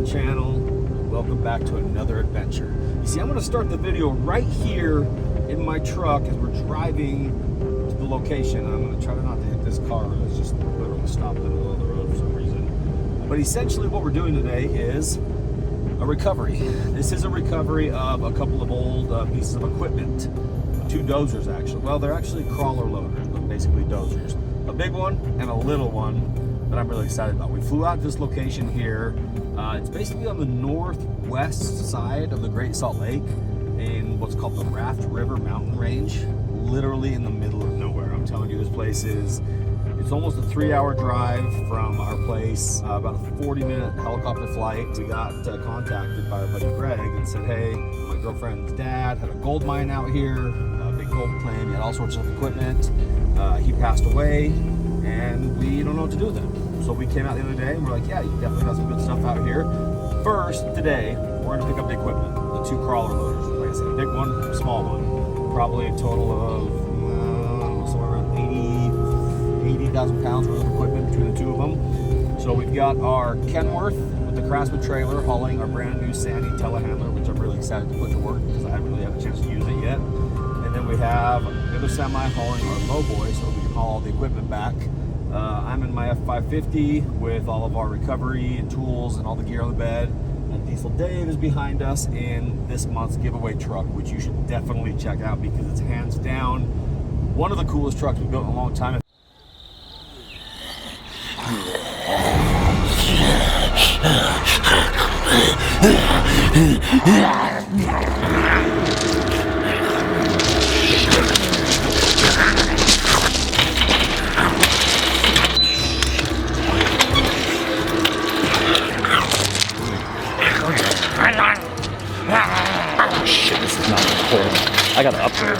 channel. Welcome back to another adventure. You see, I'm going to start the video right here in my truck as we're driving to the location. I'm going to try not to hit this car that's just literally stopped in the middle of the road for some reason. But essentially what we're doing today is a recovery. This is a recovery of a couple of old pieces of equipment. 2 dozers actually. Well, they're actually crawler loaders, but basically dozers. A big one and a little one that I'm really excited about. We flew out to this location here. It's basically on the northwest side of the Great Salt Lake in what's called the Raft River Mountain Range, literally in the middle of nowhere. I'm telling you, this place is, it's almost a 3-hour drive from our place, about a 40-minute helicopter flight. We got contacted by our buddy Greg and said, hey, my girlfriend's dad had a gold mine out here, a big gold claim, he had all sorts of equipment. He passed away, and we don't know what to do with him. So we came out the other day and we're like, yeah, you definitely got some good stuff out here. First, today, we're gonna pick up the equipment, the 2 crawler loaders. Like I said, a big one, small one. Probably a total of somewhere around 80,000 pounds worth of equipment between the 2 of them. So we've got our Kenworth with the Craftsman trailer hauling our brand new Sandy telehandler, which I'm really excited to put to work because I haven't really had a chance to use it yet. And then we have the other semi hauling our lowboy so we can haul all the equipment back. I'm in my F550 with all of our recovery and tools and all the gear on the bed. And Dieseldave is behind us in this month's giveaway truck, which you should definitely check out because it's hands down one of the coolest trucks we've built in a long time. Shit, this is not cold. I gotta upgrade.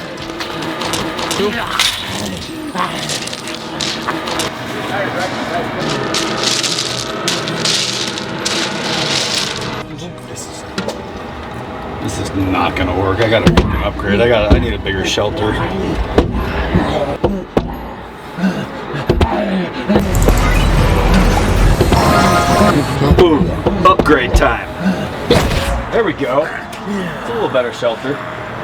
This is not gonna work. I gotta fucking upgrade. I need a bigger shelter. Boom. Upgrade time. There we go. It's a little better shelter.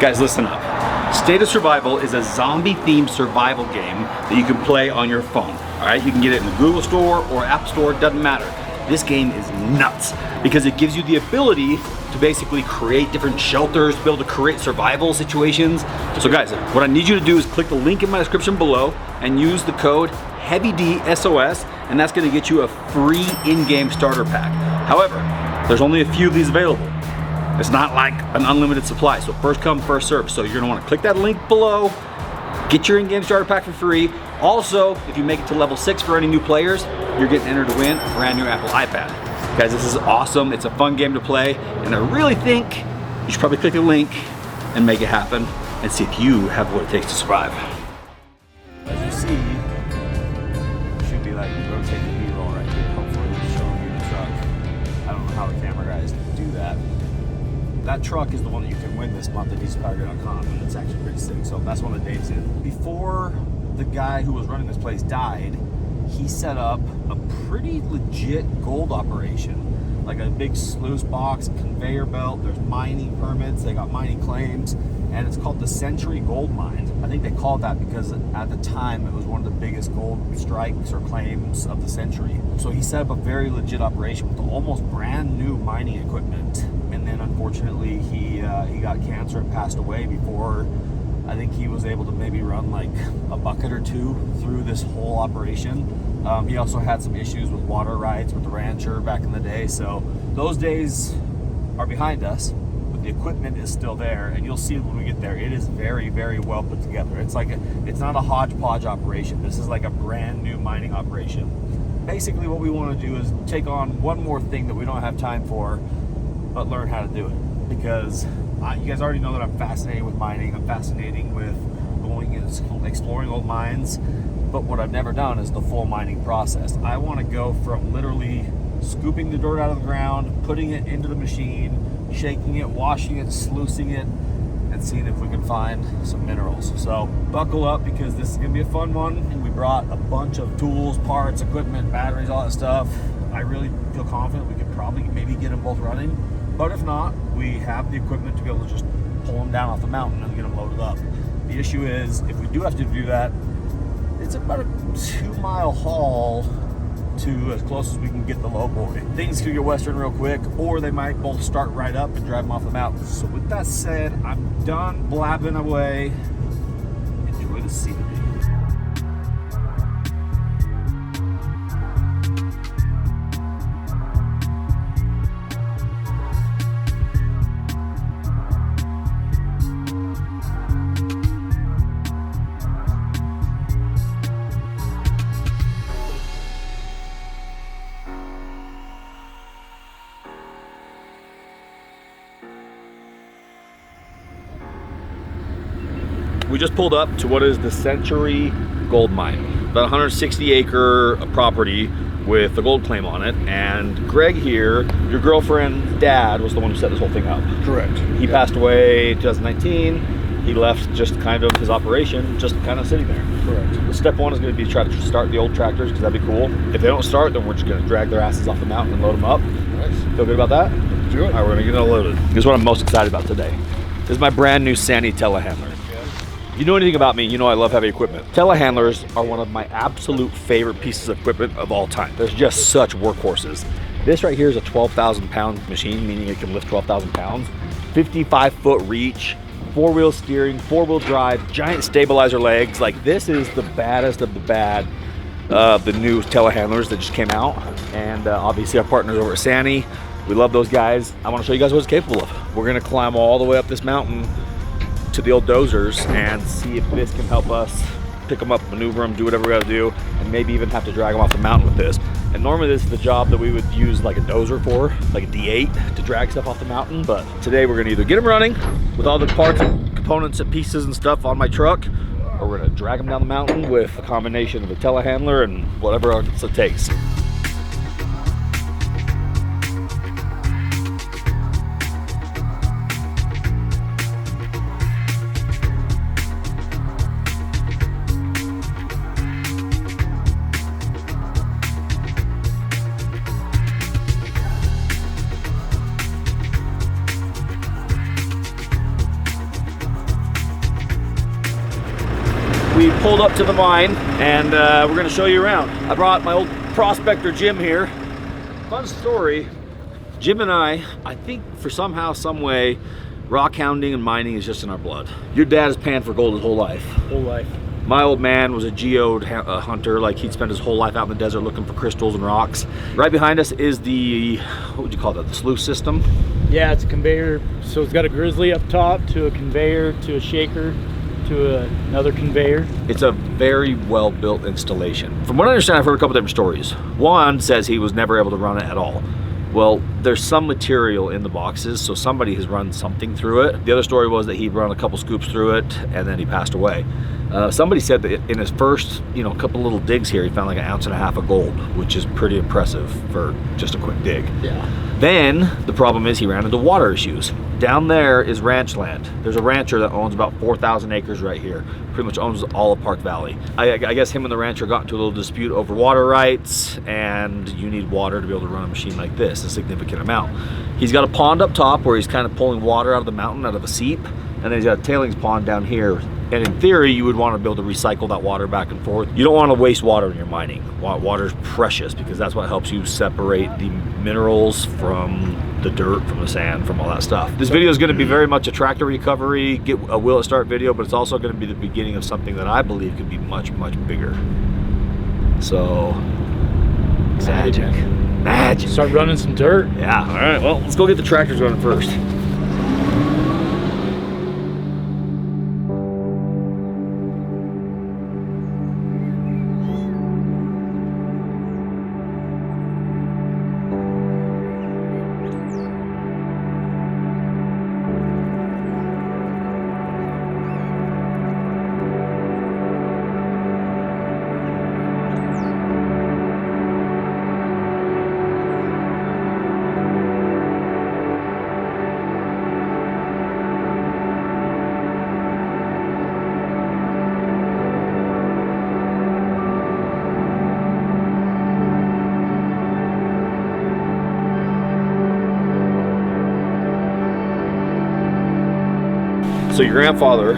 Guys, listen up. State of Survival is a zombie-themed survival game that you can play on your phone. All right, you can get it in the Google Store or App Store, doesn't matter. This game is nuts because it gives you the ability to basically create different shelters, be able to create survival situations. So guys, what I need you to do is click the link in my description below and use the code HeavyDSOS, and that's gonna get you a free in-game starter pack. However, there's only a few of these available. It's not like an unlimited supply, so first come, first serve. So you're gonna wanna click that link below, get your in-game starter pack for free. Also, if you make it to level 6 for any new players, you're getting entered to win a brand new Apple iPad. Guys, this is awesome. It's a fun game to play, and I really think you should probably click the link and make it happen and see if you have what it takes to survive. As you see, it should be like rotating B-roll right here. Hopefully it's showing you the truck. I don't know how the camera guys do that. That truck is the one that you can win this month at Dieseldave.com, and it's actually pretty sick. So that's one of the dates in. Before the guy who was running this place died, he set up a pretty legit gold operation, like a big sluice box, conveyor belt. There's mining permits, they got mining claims, and it's called the Century Gold Mine. I think they called that because at the time it was one of the biggest gold strikes or claims of the century. So he set up a very legit operation with almost brand new mining equipment. And then unfortunately he got cancer and passed away before I think he was able to maybe run like a bucket or 2 through this whole operation. He also had some issues with water rights with the rancher back in the day. So those days are behind us, but the equipment is still there, and you'll see when we get there, it is very, very well put together. It's like it's not a hodgepodge operation. This is like a brand new mining operation. Basically what we want to do is take on one more thing that we don't have time for, but learn how to do it. Because you guys already know that I'm fascinated with mining. I'm fascinated with going and exploring old mines. But what I've never done is the full mining process. I want to go from literally scooping the dirt out of the ground, putting it into the machine, shaking it, washing it, sluicing it, and seeing if we can find some minerals. So buckle up because this is gonna be a fun one. And we brought a bunch of tools, parts, equipment, batteries, all that stuff. I really feel confident we could probably maybe get them both running. But if not, we have the equipment to be able to just pull them down off the mountain and get them loaded up. The issue is, if we do have to do that, it's about a 2-mile haul to as close as we can get the low boy. Things could get western real quick, or they might both start right up and drive them off the mountain. So with that said, I'm done blabbing away. Enjoy the scenery. We just pulled up to what is the Century Gold Mine, about 160 acre property with a gold claim on it. And Greg here, your girlfriend's dad, was the one who set this whole thing up. Correct. He passed away in 2019. He left just kind of his operation, just kind of sitting there. Correct. Step one is going to be to try to start the old tractors, because that'd be cool. If they don't start, then we're just going to drag their asses off the mountain and load them up. Nice. Feel good about that? Do it. All right, we're going to get it loaded. This is what I'm most excited about today. This is my brand new Sani telehandler. If you know anything about me, you know I love heavy equipment. Telehandlers are one of my absolute favorite pieces of equipment of all time. They're just such workhorses. This right here is a 12,000 pound machine, meaning it can lift 12,000 pounds. 55-foot reach, 4-wheel steering, 4-wheel drive, giant stabilizer legs. Like, this is the baddest of the bad of the new telehandlers that just came out. And obviously our partners over at Sani, we love those guys. I want to show you guys what it's capable of. We're gonna climb all the way up this mountain to the old Dozers and see if this can help us pick them up, maneuver them, do whatever we gotta do, and maybe even have to drag them off the mountain with this. And normally this is the job that we would use like a Dozer for, like a D8 to drag stuff off the mountain. But today we're gonna either get them running with all the parts and components and pieces and stuff on my truck, or we're gonna drag them down the mountain with a combination of a telehandler and whatever else it takes. We pulled up to the mine, and we're gonna show you around. I brought my old prospector Jim here. Fun story, Jim and I think for somehow, some way, rock hounding and mining is just in our blood. Your dad has panned for gold his whole life. Whole life. My old man was a geode hunter, like he'd spend his whole life out in the desert looking for crystals and rocks. Right behind us is the, what would you call that, the sluice system? Yeah, it's a conveyor. So it's got a grizzly up top, to a conveyor, to a shaker, to another conveyor. It's a very well built installation. From what I understand, I've heard a couple different stories. One says he was never able to run it at all. Well, there's some material in the boxes, so somebody has run something through it. The other story was that he'd run a couple scoops through it and then he passed away. Somebody said that in his first, couple little digs here, he found like 1.5 ounces of gold, which is pretty impressive for just a quick dig. Yeah. Then the problem is he ran into water issues. Down there is ranch land. There's a rancher that owns about 4,000 acres right here. Pretty much owns all of Park Valley. I guess him and the rancher got into a little dispute over water rights, and you need water to be able to run a machine like this, a significant amount. He's got a pond up top where he's kind of pulling water out of the mountain, out of a seep, and then he's got a tailings pond down here. And in theory, you would want to be able to recycle that water back and forth. You don't want to waste water when you're mining. Water's precious because that's what helps you separate the minerals from the dirt, from the sand, from all that stuff. This video is going to be very much a tractor recovery, get a will it start video, but it's also going to be the beginning of something that I believe could be much, much bigger. So, magic. Start running some dirt. Yeah, all right, well, let's go get the tractors running first. So your grandfather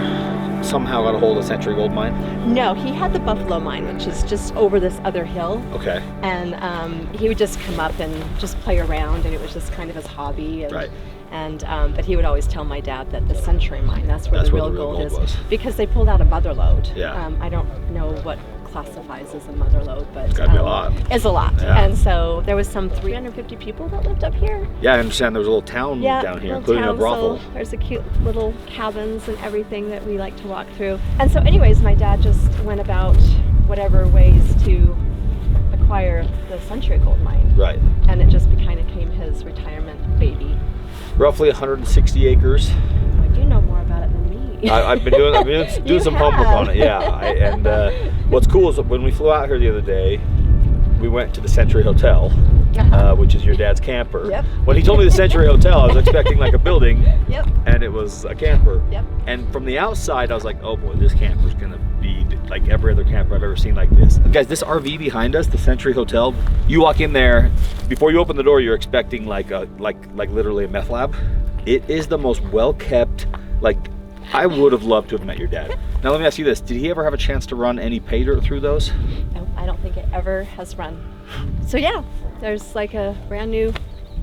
somehow got a hold of Century Gold Mine? No, he had the Buffalo Mine, which is just over this other hill. Okay. And he would just come up and just play around, and it was just kind of his hobby. And, Right. And but he would always tell my dad that the Century Mine, that's where the real gold is, was. because they pulled out a mother lode. Yeah. I don't know what classifies as a mother lode, but It's gotta be a lot. It's a lot. Yeah. And so there was some 350 people that lived up here. Yeah, I understand there was a little town down here, little including town, a brothel. So there's a cute little cabins and everything that we like to walk through. And so anyways, my dad just went about whatever ways to acquire the Century Gold Mine. Right. And it just kind of became his retirement baby. Roughly 160 acres. Well, you know more about it than me. I've been doing some homework on it, yeah. And what's cool is that when we flew out here the other day, we went to the Century Hotel, which is your dad's camper. Yep. When he told me the Century Hotel, I was expecting like a building, Yep. and it was a camper. Yep. And from the outside, I was like, oh boy, this camper's gonna be like every other camper I've ever seen like this. Guys, this RV behind us, the Century Hotel, you walk in there, before you open the door, you're expecting like literally a meth lab. It is the most well-kept, like, I would have loved to have met your dad. Now let me ask you this, did he ever have a chance to run any pay dirt through those? No, I don't think it ever has run. So yeah, there's like a brand new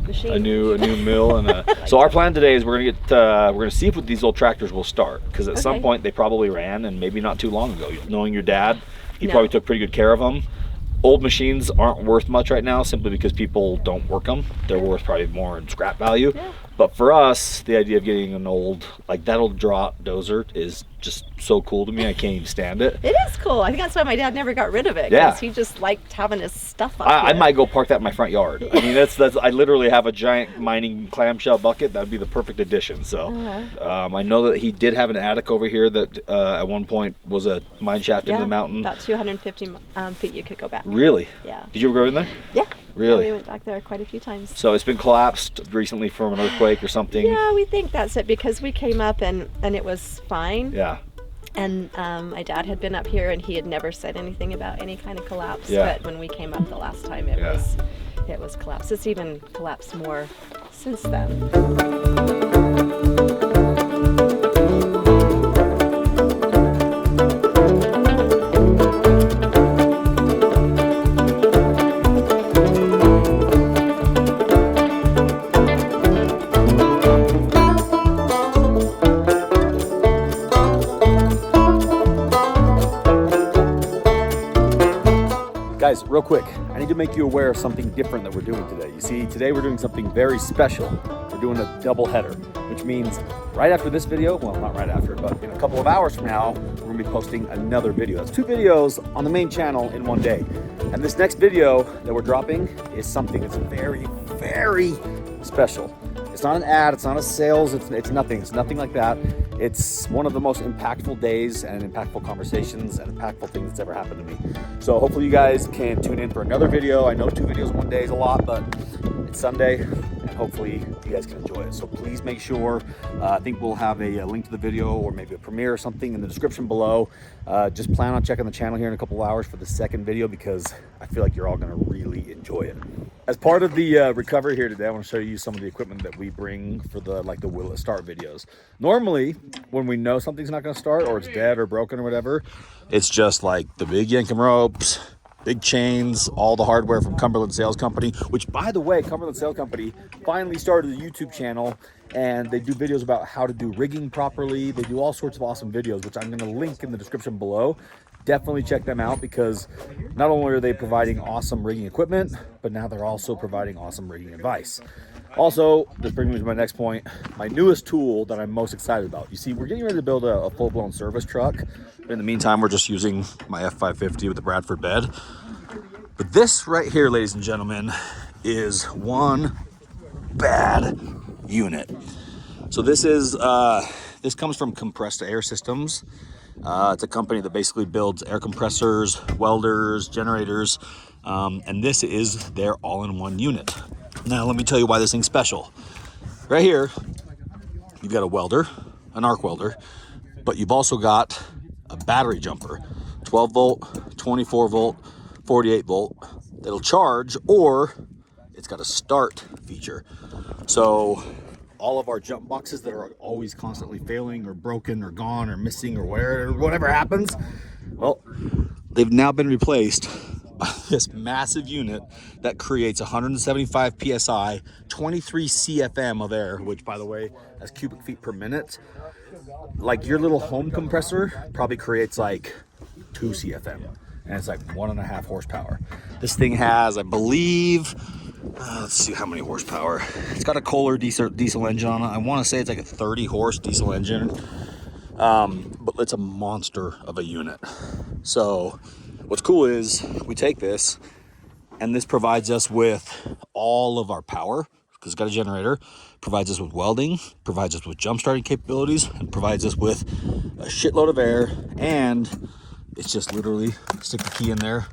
machine. A new mill and a... So our plan today is we're gonna see if these old tractors will start, because at some point they probably ran, and maybe not too long ago. Knowing your dad, he probably took pretty good care of them. Old machines aren't worth much right now simply because people don't work them. They're worth probably more in scrap value. Yeah. But for us, the idea of getting an old, like that old drop dozer is just so cool to me. I can't even stand it. It is cool. I think that's why my dad never got rid of it. Yeah. He just liked having his stuff up I here. might go park that in my front yard. I mean, that's I literally have a giant mining clamshell bucket. That'd be the perfect addition. So I know that he did have an attic over here that at one point was a mine shaft into the mountain. About 250 feet you could go back. Really? Yeah. Did you ever go in there? Yeah. Really? Yeah, we went back there quite a few times. So it's been collapsed recently from an earthquake or something? Yeah, we think that's it, because we came up and it was fine. Yeah. And my dad had been up here and he had never said anything about any kind of collapse. Yeah. But when we came up the last time, it was collapsed. It's even collapsed more since then. Guys, real quick, I need to make you aware of something different that we're doing today. You see, today we're doing something very special. We're doing a double header, which means right after this video, well, not right after, but in a couple of hours from now, we're gonna be posting another video. That's 2 videos on the main channel in one day. And this next video that we're dropping is something that's very, very special. It's not an ad, it's not a sales, it's nothing like that. It's one of the most impactful days and impactful conversations and impactful things that's ever happened to me. So hopefully you guys can tune in for another video. I know 2 videos in one day is a lot, but it's Sunday and hopefully you guys can enjoy it. So please make sure, I think we'll have a link to the video or maybe a premiere or something in the description below. Just plan on checking the channel here in a couple of hours for the second video, because I feel like you're all gonna really enjoy it. As part of the recovery here today, I want to show you some of the equipment that we bring for the will it start videos. Normally, when we know something's not going to start or it's dead or broken or whatever, it's just like the big yankum ropes, big chains, all the hardware from Cumberland Sales Company, which, by the way, Cumberland Sales Company finally started a YouTube channel, and they do videos about how to do rigging properly. They do all sorts of awesome videos, which I'm going to link in the description below. Definitely check them out, because not only are they providing awesome rigging equipment, but now they're also providing awesome rigging advice. Also, this brings me to my next point, my newest tool that I'm most excited about. You see, we're getting ready to build a full-blown service truck. But in the meantime, we're just using my F550 with the Bradford bed. But this right here, ladies and gentlemen, is one bad unit. So this is this comes from Compressed Air Systems. It's a company that basically builds air compressors, welders, generators, and this is their all-in-one unit. Now let me tell you why this thing's special. Right here, you've got a welder, an arc welder, but you've also got a battery jumper, 12 volt, 24 volt, 48 volt, that'll charge, or it's got a start feature. So all of our jump boxes that are always constantly failing or broken or gone or missing or whatever happens, well, they've now been replaced by this massive unit that creates 175 psi, 23 CFM of air, which, by the way, has cubic feet per minute. Like your little home compressor probably creates like 2 CFM, and it's like 1.5 horsepower. This thing has, I believe, let's see how many horsepower. It's got a Kohler diesel engine on it. I want to say it's like a 30 horse diesel engine, but it's a monster of a unit. So what's cool is we take this, and this provides us with all of our power, because it's got a generator, provides us with welding, provides us with jump starting capabilities, and provides us with a shitload of air. And it's just literally stick the key in there.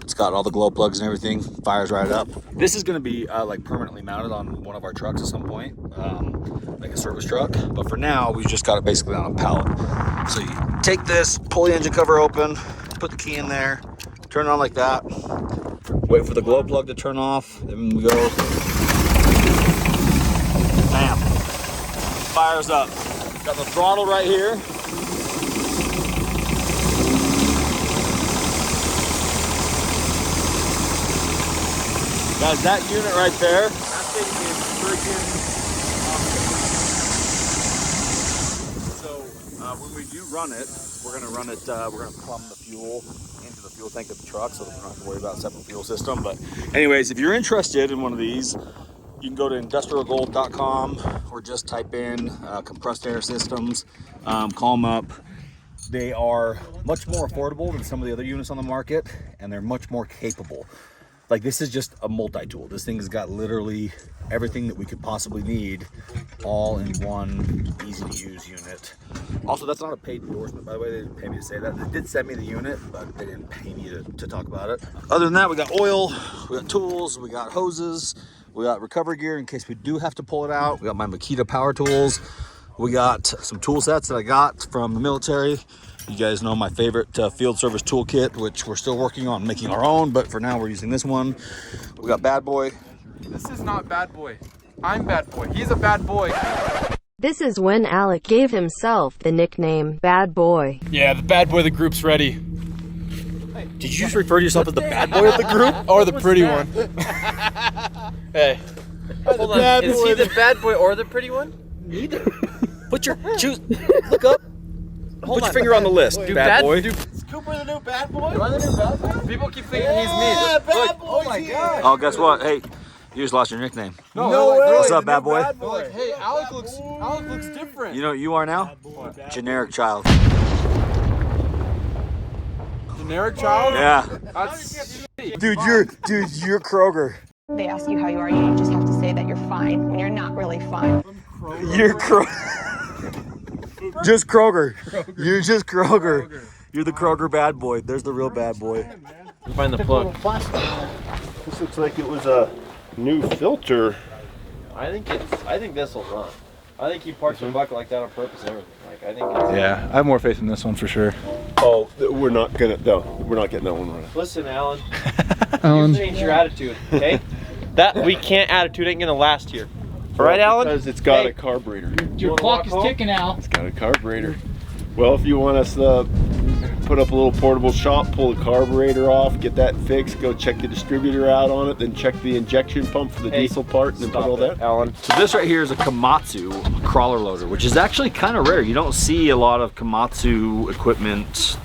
It's got all the glow plugs and everything, fires right up. This is gonna be like permanently mounted on one of our trucks at some point, like a service truck. But for now, we've just got it basically on a pallet. So you take this, pull the engine cover open, put the key in there, turn it on like that, wait for the glow plug to turn off, then we go, bam, fires up. Got the throttle right here. Guys, that unit right there, that thing is freaking awesome. So when we do run it, we're gonna plumb the fuel into the fuel tank of the truck, so that we don't have to worry about a separate fuel system. But anyways, if you're interested in one of these, you can go to industrialgold.com or just type in compressed air systems, call them up. They are much more affordable than some of the other units on the market, and they're much more capable. Like, this is just a multi-tool. This thing has got literally everything that we could possibly need all in one easy-to-use unit. Also, that's not a paid endorsement, by the way. They didn't pay me to say that. They did send me the unit, but they didn't pay me to talk about it. Other than that, we got oil, we got tools, we got hoses, we got recovery gear in case we do have to pull it out. We got my Makita power tools. We got some tool sets that I got from the military. You guys know my favorite field service toolkit, which we're still working on making our own, but for now we're using this one. We got Bad Boy. This is not Bad Boy. I'm Bad Boy. He's a bad boy. This is when Alec gave himself the nickname Bad Boy. Yeah, the bad boy of the group's ready. Did you just refer to yourself as the bad boy of the group? Or the pretty one. Hey. Hold on. Is he the bad boy or the pretty one? Neither. Look up. Put your finger on the list, bad boy. Is Cooper the new bad boy? Am I the new bad boy? People keep thinking he's me. Yeah, Look, oh my god. Oh, guess what? Hey, you just lost your nickname. No way. What's up, bad boy? They're like, hey, Alec looks different. You know what you are now? Generic child. Generic child? Yeah. That's... Dude, you're Kroger. They ask you how you are, you just have to say that you're fine when you're not really fine. You're Kroger. Just Kroger. You're just Kroger. You're the Kroger bad boy. There's the real bad boy. Find the plug. This looks like it was a new filter. I think this will run. I think he parked the bucket like that on purpose and everything. Like, I think it's... Yeah, I have more faith in this one for sure. Oh, we're not getting that one running. Listen, Alan. Alan. You change your attitude, okay? That we can't attitude ain't gonna last here. All right, Alan? Because it's got a carburetor. Your clock is ticking now. It's got a carburetor. Well, if you want us to put up a little portable shop, pull the carburetor off, get that fixed, go check the distributor out on it, then check the injection pump for the diesel part, and then put all that. Alan. So this right here is a Komatsu crawler loader, which is actually kind of rare. You don't see a lot of Komatsu equipment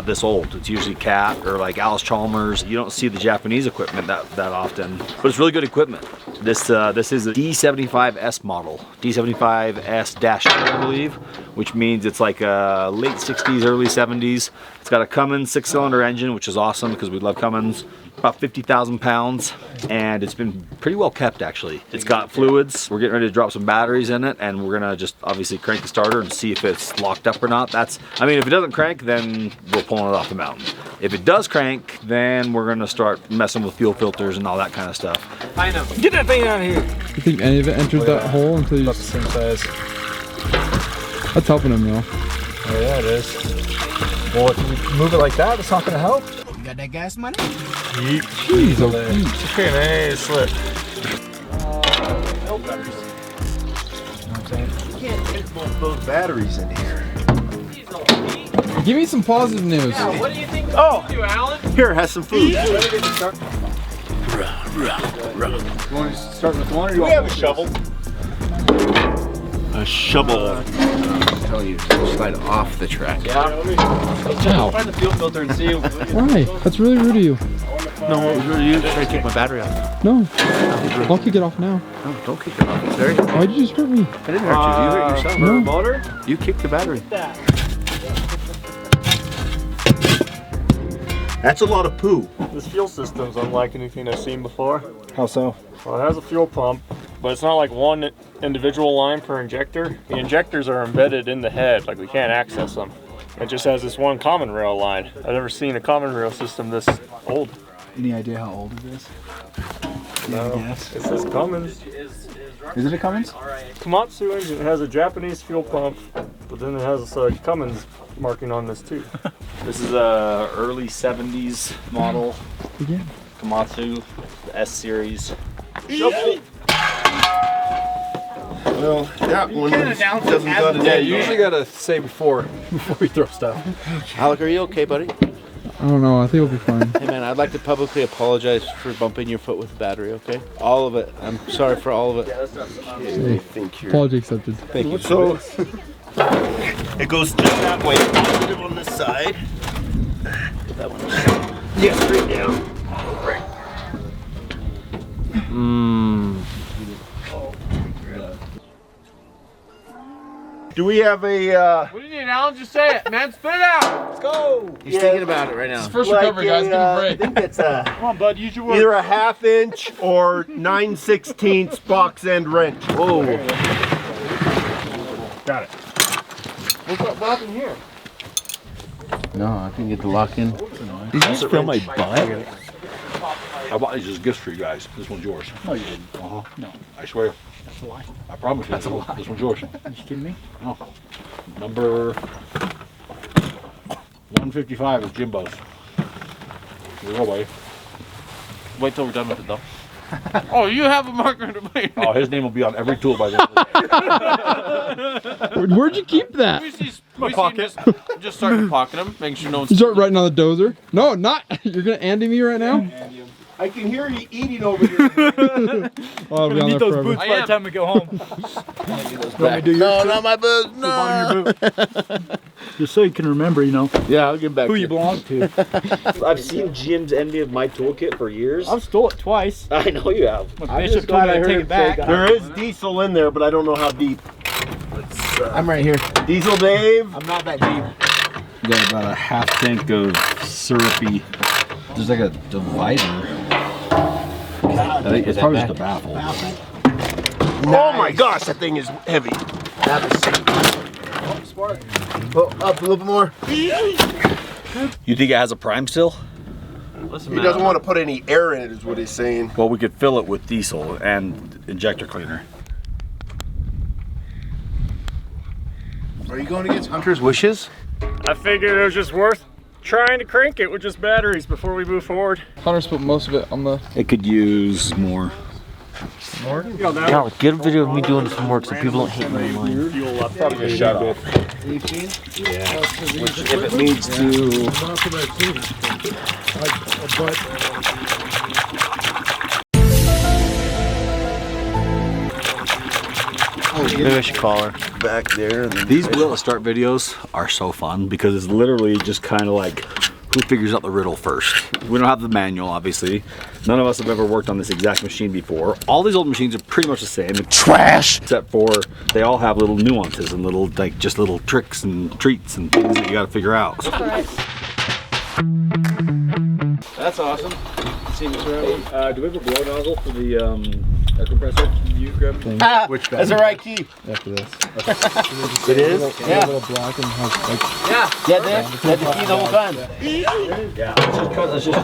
this old. It's usually Cat or like Alice Chalmers. You don't see the Japanese equipment that often, but it's really good equipment. This is a D75S model, D75S-2, I believe, which means it's like a late 60s, early 70s. It's got a Cummins 6-cylinder engine, which is awesome because we love Cummins. About 50,000 pounds, and it's been pretty well kept actually. It's got fluids. We're getting ready to drop some batteries in it, and we're gonna just obviously crank the starter and see if it's locked up or not. I mean, if it doesn't crank, then we're pulling it off the mountain. If it does crank, then we're gonna start messing with fuel filters and all that kind of stuff. I know. Get that thing out of here. You think any of it entered that hole until you... About the same size. That's helping him though. Oh yeah, it is. Well, if you move it like that, it's not going to help. You got that gas money? Jeez, Okay, man, slip. saying. Both those batteries in here. Give me some positive news. What do you think Oh, you, Alan? here, has some food. You want to start with one or do you We have a shovel. A shovel. Tell you, slide off the track. Ow. Find the fuel filter and see. Why? That's really rude of you. No, it was really you trying to take my battery off. No. I'll kick it off now. No, don't kick it off. It's very. Why'd you just hurt me? I didn't hurt you. You hurt yourself. No. Motor? You kicked the battery. That's a lot of poo. This fuel system's unlike anything I've seen before. How so? Well, it has a fuel pump, but it's not like one individual line per injector. The injectors are embedded in the head, like we can't access them. It just has this one common rail line. I've never seen a common rail system this old. Any idea how old it is? No, Yes. it says Cummins. Is it a Cummins? Komatsu engine. It has a Japanese fuel pump, but then it has a Cummins marking on this too. This is a early 70s model. Again. Komatsu, the S series. Shovel. Well, that one doesn't got it. Yeah, you usually gotta say before you throw stuff. Alec, are you okay, buddy? I don't know. I think we'll be fine. Hey man, I'd like to publicly apologize for bumping your foot with the battery, okay? All of it. I'm sorry for all of it. I think you're. Apology accepted. Thank you. So it goes just that way. Positive on this side. That one. Yeah, straight down. Do we have a? What do you need, Alan? Just say it, man. Spit it out. Let's go. He's thinking about it right now. First recovery, guys. Give him a break. I think it's a Come on, bud, use your words. either a 1/2 inch or 9/16 box end wrench. Whoa. Got it. What happened here? No, I can get the lock in. Did you just film my butt? I bought these as gifts for you guys. This one's yours. No, you didn't. No. I swear. That's a lie. I promise you. That's a lie. This one's yours. Are you kidding me? No. Number 155 is Jimbo's. Here we go, buddy. Wait till we're done with it though. Oh, you have a marker to me. Oh, his name will be on every tool by the end of the day. Where'd you keep that? My pocket. Just start to pocket them, making sure no one's. You start writing on the dozer? No, not. You're gonna Andy me right now? I can hear you eating over here. Oh, I'll be on Need there those forever. boots by the time we go home. No, not my boots. No. On your boot. Just so you can remember, you know, Yeah, I'll get back who to you belong to. I've seen Jim's envy of my toolkit for years. I've stole it twice. I know you have. When I'm Bishop just told glad me I to take heard it back. there is diesel in there, but I don't know how deep. I'm right here. Dieseldave. I'm not that deep. Got about a 1/2 tank of syrupy. There's like a divider. I think it's probably just a baffle. Oh my gosh, that thing is heavy. Oh, up a little bit more. You think it has a prime still? He doesn't want to put any air in it, is what he's saying. Well, we could fill it with diesel and injector cleaner. Are you going against Hunter's wishes? I figured it was just worth trying to crank it with just batteries before we move forward. Hunter's put most of it on the. It could use more. Yeah, get a video of me doing some work so people don't hate me online. Fuel up, probably just shut off. Yeah. Which, if it needs to. Maybe I should call her. Back there. And These will start videos are so fun because it's literally just kind of like who figures out the riddle first. We don't have the manual, obviously. None of us have ever worked on this exact machine before. All these old machines are pretty much the same. trash. Except for they all have little nuances and little like just little tricks and treats and things that you got to figure out. That's awesome. Do we have a blow nozzle for the air compressor? You grab Which that's the right key. After this. It is? Yeah. A little black and has like. Yeah, there. Had the key the whole time. Yeah. Let's just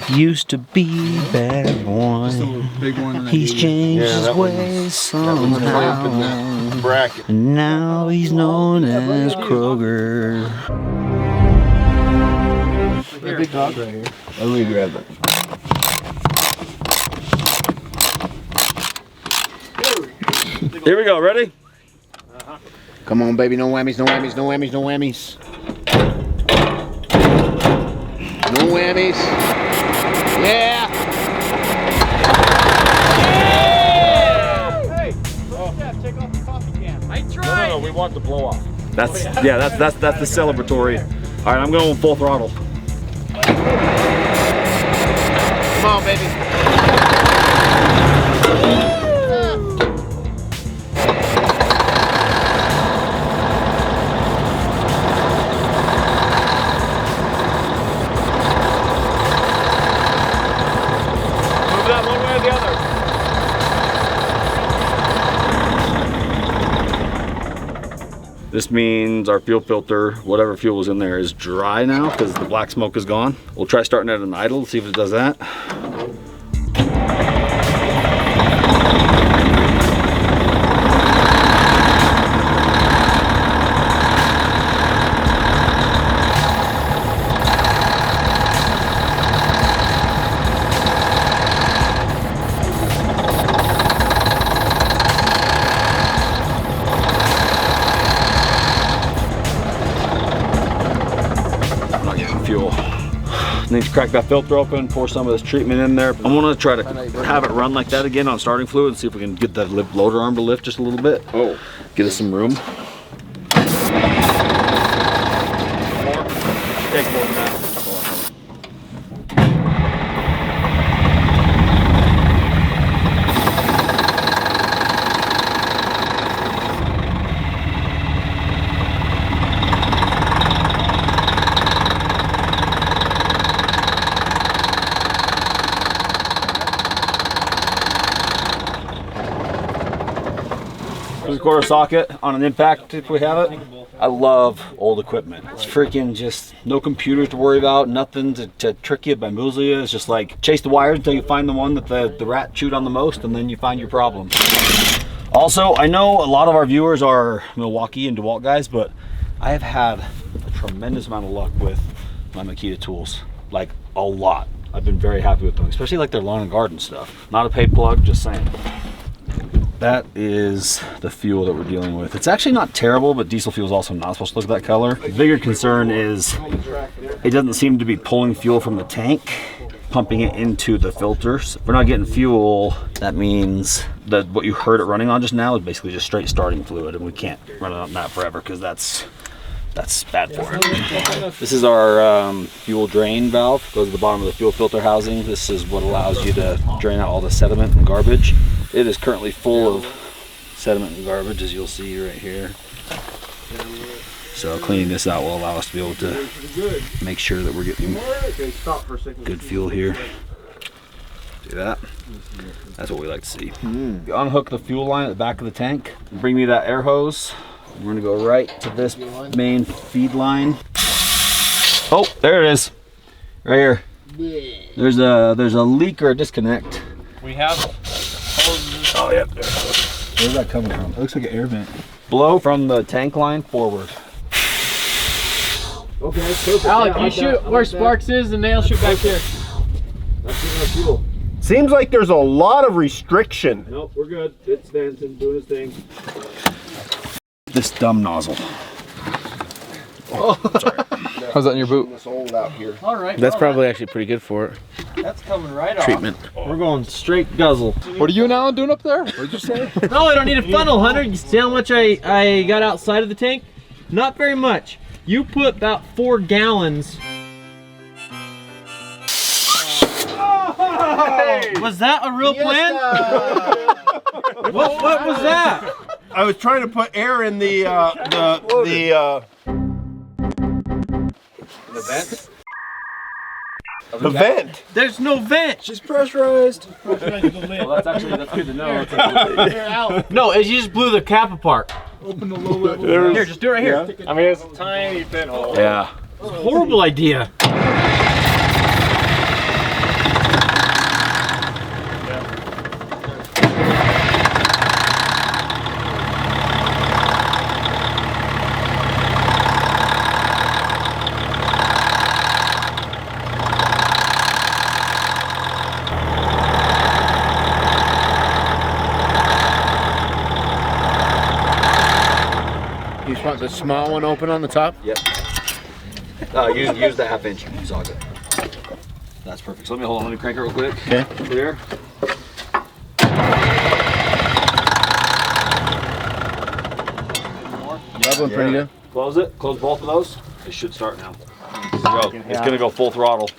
Used to be bad boy. Big one. He's changed his ways somehow. Bracket. And now he's known as Kroger. Big dog right here. Let me grab it. Here we go, ready? Come on, baby, no whammies, no whammies, no whammies, no whammies. No whammies. Yeah! Hey, first step, take off the coffee can. I No, no, we want the blow off. That's that's the celebratory. All right, I'm going full throttle. Come on, baby. Move that one way or the other. This means our fuel filter, whatever fuel was in there, is dry now because the black smoke is gone. We'll try starting it at an idle, see if it does that. Fuel. Need to crack that filter open, pour some of this treatment in there. I'm gonna try to have it run like that again on starting fluid and see if we can get that loader arm to lift just a little bit. Oh, get us some room. Take more than that. Quarter socket on an impact if we have it. I love old equipment. It's freaking just no computers to worry about, nothing to trick you, bamboozle you. It's just like chase the wires until you find the one that the rat chewed on the most, and then you find your problem. Also, I know a lot of our viewers are Milwaukee and DeWalt guys, but I have had a tremendous amount of luck with my Makita tools, like a lot. I've been very happy with them, especially like their lawn and garden stuff. Not a paid plug, just saying. That is the fuel that we're dealing with. It's actually not terrible, but diesel fuel is also not supposed to look that color. The bigger concern is it doesn't seem to be pulling fuel from the tank, pumping it into the filters. If we're not getting fuel, that means that what you heard it running on just now is basically just straight starting fluid, and we can't run it on that forever because that's bad for it. This is our fuel drain valve. Goes to the bottom of the fuel filter housing. This is what allows you to drain out all the sediment and garbage. It is currently full of sediment and garbage, as you'll see right here. So cleaning this out will allow us to be able to make sure that we're getting good fuel here. See that? That's what we like to see. You unhook the fuel line at the back of the tank. Bring me that air hose. We're gonna go right to this main feed line. Oh, there it is, right here. There's a leak or a disconnect. We have hoses. Oh yeah. Where's that coming from? It looks like an air vent. Blow from the tank line forward. Okay, perfect. Alec, you shoot where Sparks is, and they'll shoot back here. That's enough fuel. Seems like there's a lot of restriction. Nope, we're good. It's dancing, doing his thing. This dumb nozzle. Oh. How's that in your boot? All right. That's probably actually pretty good for it. That's coming right off. Treatment. We're going straight guzzle. What are you and Alan doing up there? What did you say? No, I don't need a funnel, Hunter. You see how much I got outside of the tank? Not very much. You put about 4 gallons. Was that a real plan? What was that? I was trying to put air in the vent? The vent. There's no vent. She's pressurized. Well, that's good to know. No, you just blew the cap apart. Open the low level. Here, just do it right here. I mean, it's a tiny pinhole. Yeah. It's a horrible idea. You just want the small one open on the top? Yep. Use the 1/2 inch socket. That's perfect. So let me crank it real quick. Okay. Clear. Bubbling pretty good. Close it. Close both of those. It should start now. Go. It's gonna go full throttle.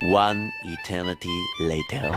One eternity later.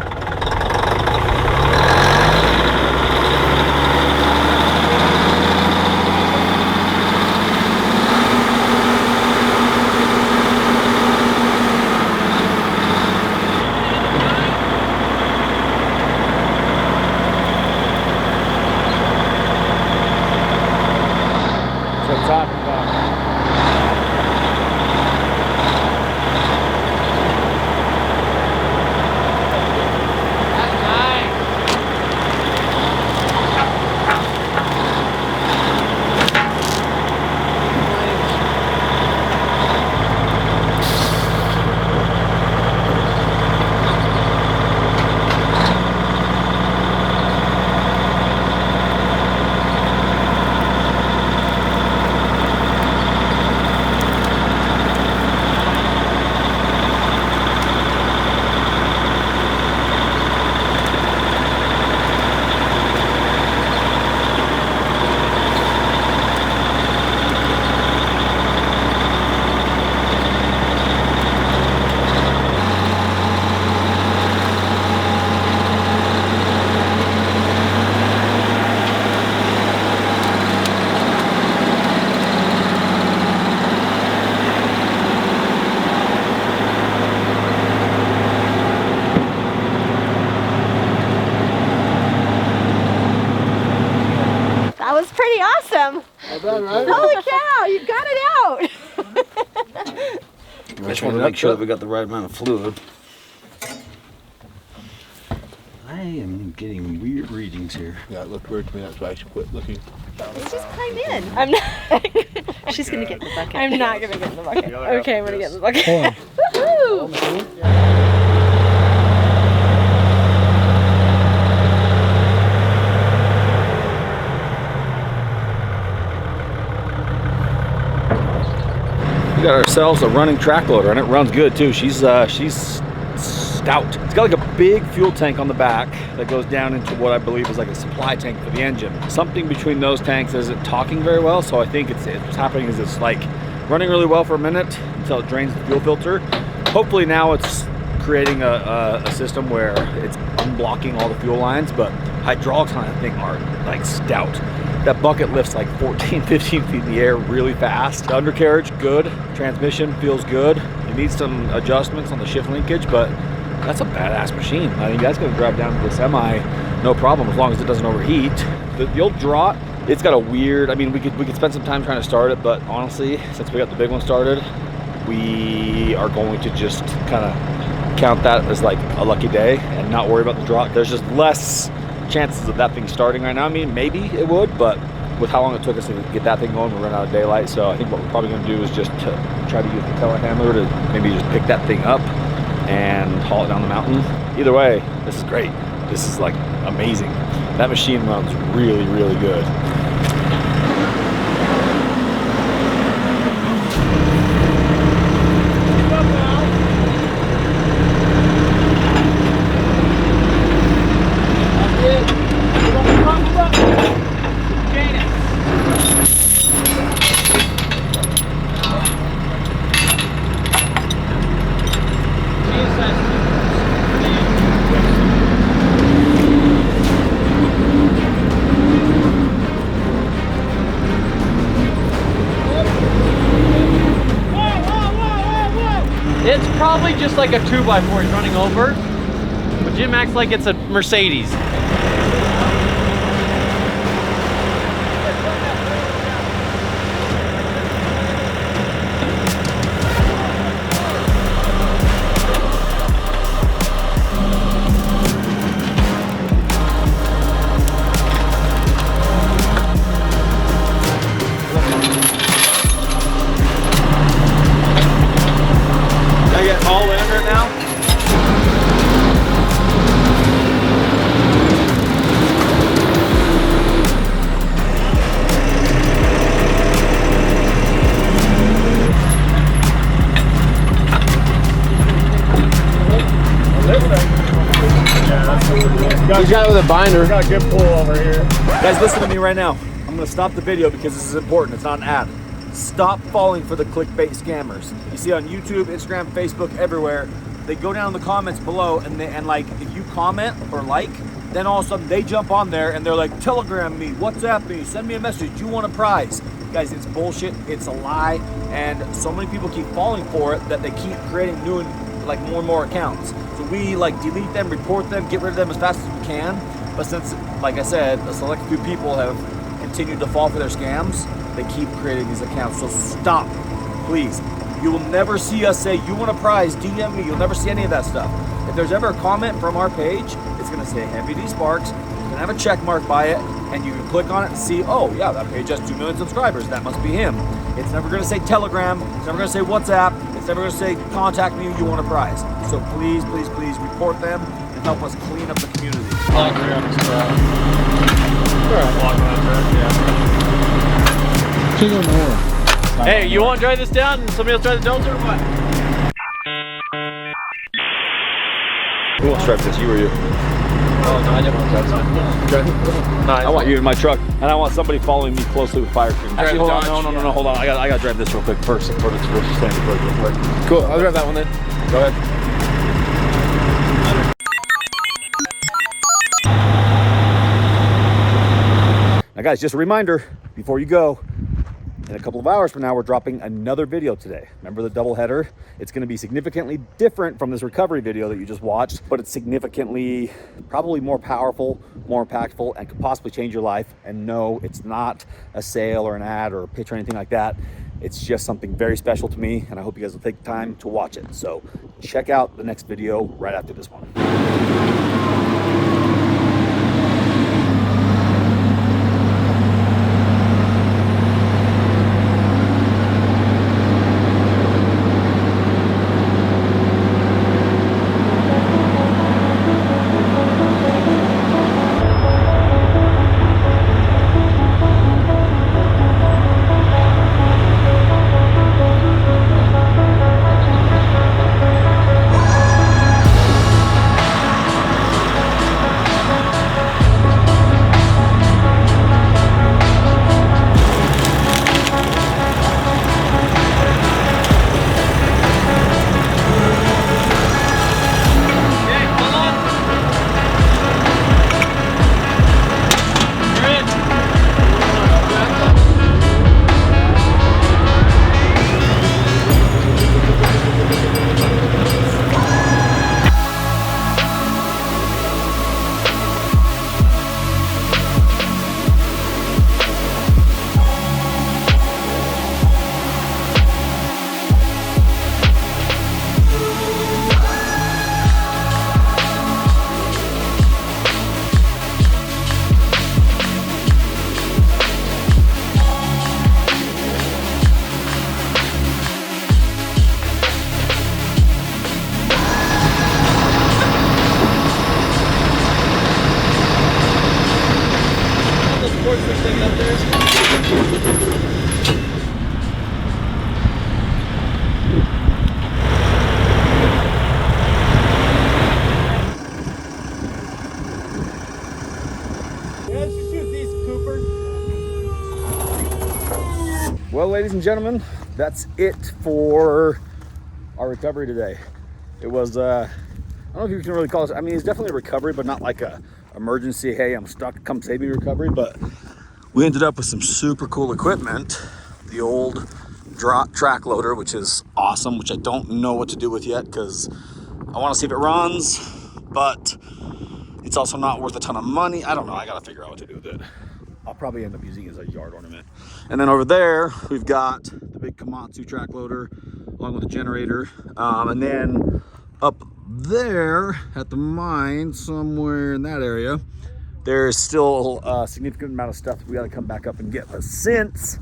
Pretty awesome. Right? Holy cow, you got it out. I just want to make sure that we got the right amount of fluid. I am getting weird readings here. Yeah, it looked weird to me. That's why I quit looking. Let's just climb in. I'm not. She's gonna get in the bucket. I'm not gonna get in the bucket. Okay, I'm gonna get in the bucket. Woohoo! We got ourselves a running track loader, and it runs good too. She's stout. It's got like a big fuel tank on the back that goes down into what I believe is like a supply tank for the engine. Something between those tanks isn't talking very well, so I think what's happening is it's like running really well for a minute until it drains the fuel filter. Hopefully now it's creating a system where it's unblocking all the fuel lines, but hydraulics on that thing are like stout. That bucket lifts like 14, 15 feet in the air really fast. The undercarriage, good. Transmission feels good. It needs some adjustments on the shift linkage, but that's a badass machine. I mean, that's gonna drive down to the semi, no problem, as long as it doesn't overheat. The old Draught, it's got a weird, I mean, we could spend some time trying to start it, but honestly, since we got the big one started, we are going to just kind of count that as like a lucky day and not worry about the Draught. There's just less chances of that thing starting right now. I mean, maybe it would, but with how long it took us to get that thing going, we're running out of daylight. So I think what we're probably going to do is just try to use the telehandler to maybe just pick that thing up and haul it down the mountain. Either way, this is great. This is like amazing. That machine runs really, really good. It's probably just like a 2x4 he's running over, but Jim acts like it's a Mercedes. I get all in right now. He's got it with a binder. Got a good pull over here. Guys, listen to me right now. I'm gonna stop the video because this is important. It's not an ad. Stop falling for the clickbait scammers. You see on YouTube, Instagram, Facebook, everywhere. They go down in the comments below and like if you comment or like, then all of a sudden they jump on there and they're like, Telegram me, WhatsApp me, send me a message, you want a prize. Guys, it's bullshit, it's a lie, and so many people keep falling for it that they keep creating new and like more and more accounts. So we like delete them, report them, get rid of them as fast as we can. But since, like I said, a select few people have continued to fall for their scams, they keep creating these accounts. So stop, please. You will never see us say, you want a prize, DM me. You'll never see any of that stuff. If there's ever a comment from our page, it's gonna say HeavyDSparks. It's gonna have a check mark by it, and you can click on it and see, oh yeah, that page has 2 million subscribers. That must be him. It's never gonna say Telegram. It's never gonna say WhatsApp. It's never gonna say contact me, you want a prize. So please, please, please report them and help us clean up the community. Hey, you want to drive this down and somebody else drive the Dozer or what? Who wants to drive this, you or you? Oh, no, I didn't want to drive this. I want you in my truck, and I want somebody following me closely with fire cream. Actually, hold on, no, hold on. I gotta drive this real quick first. For this first standing real quick. Cool, I'll drive that one then. Go ahead. Now guys, just a reminder, before you go, in a couple of hours from now, we're dropping another video today. Remember the double header? It's gonna be significantly different from this recovery video that you just watched, but it's significantly, probably more powerful, more impactful, and could possibly change your life. And no, it's not a sale or an ad or a pitch or anything like that. It's just something very special to me, and I hope you guys will take the time to watch it. So check out the next video right after this one. sports switch thing up there. Yeah, let's just use these, Cooper. Well, ladies and gentlemen, that's it for our recovery today. It was, I don't know if you can really call it, I mean, it's definitely a recovery, but not like a emergency, hey, I'm stuck, come save me recovery. But we ended up with some super cool equipment. The old drop track loader, which is awesome, which I don't know what to do with yet because I want to see if it runs, but it's also not worth a ton of money. I don't know, I gotta figure out what to do with it. I'll probably end up using it as a yard ornament. And then over there, we've got the big Komatsu track loader along with the generator. And then up there at the mine, somewhere in that area, there's still a significant amount of stuff that we gotta come back up and get. But since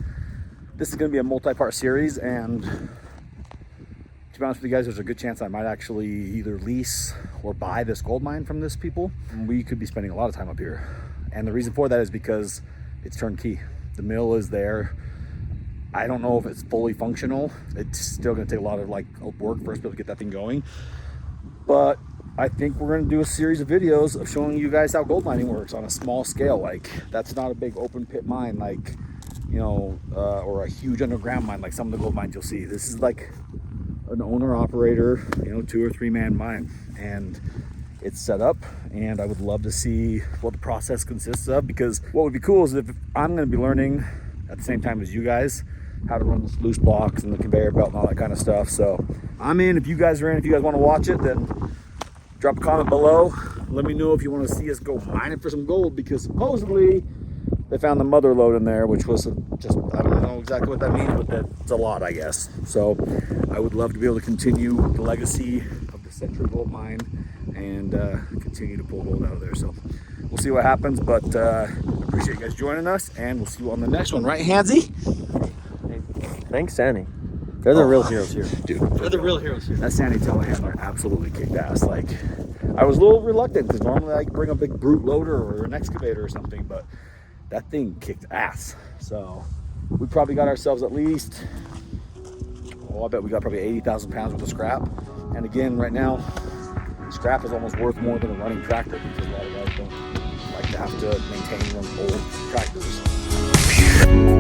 this is gonna be a multi-part series, and to be honest with you guys, there's a good chance I might actually either lease or buy this gold mine from this people. We could be spending a lot of time up here. And the reason for that is because it's turnkey. The mill is there. I don't know if it's fully functional. It's still gonna take a lot of like work for us to be able to get that thing going. But I think we're gonna do a series of videos of showing you guys how gold mining works on a small scale. Like, that's not a big open pit mine like, you know, or a huge underground mine like some of the gold mines you'll see. This is like an owner operator, you know, 2 or 3 man mine. And it's set up, and I would love to see what the process consists of, because what would be cool is if I'm going to be learning at the same time as you guys how to run this loose box and the conveyor belt and all that kind of stuff. So I'm in. If you guys are in, if you guys want to watch it, then drop a comment below. Let me know if you want to see us go mining for some gold, because supposedly they found the mother lode in there, which was just, I don't know exactly what that means, but that's a lot, I guess. So I would love to be able to continue the legacy of the Century Gold Mine and continue to pull gold out of there. So we'll see what happens, but appreciate you guys joining us, and we'll see you on the next one, right, Hansy? Hey, thanks, Sandy. They're the real heroes here. Dude, They're the real heroes here. that Sandy telehandler absolutely kicked ass. Like, I was a little reluctant because normally I bring a big brute loader or an excavator or something, but that thing kicked ass. So we probably got ourselves at least, I bet we got probably 80,000 pounds worth of scrap. And again, right now, scrap is almost worth more than a running tractor, because a lot of guys don't like to have to maintain them old tractors.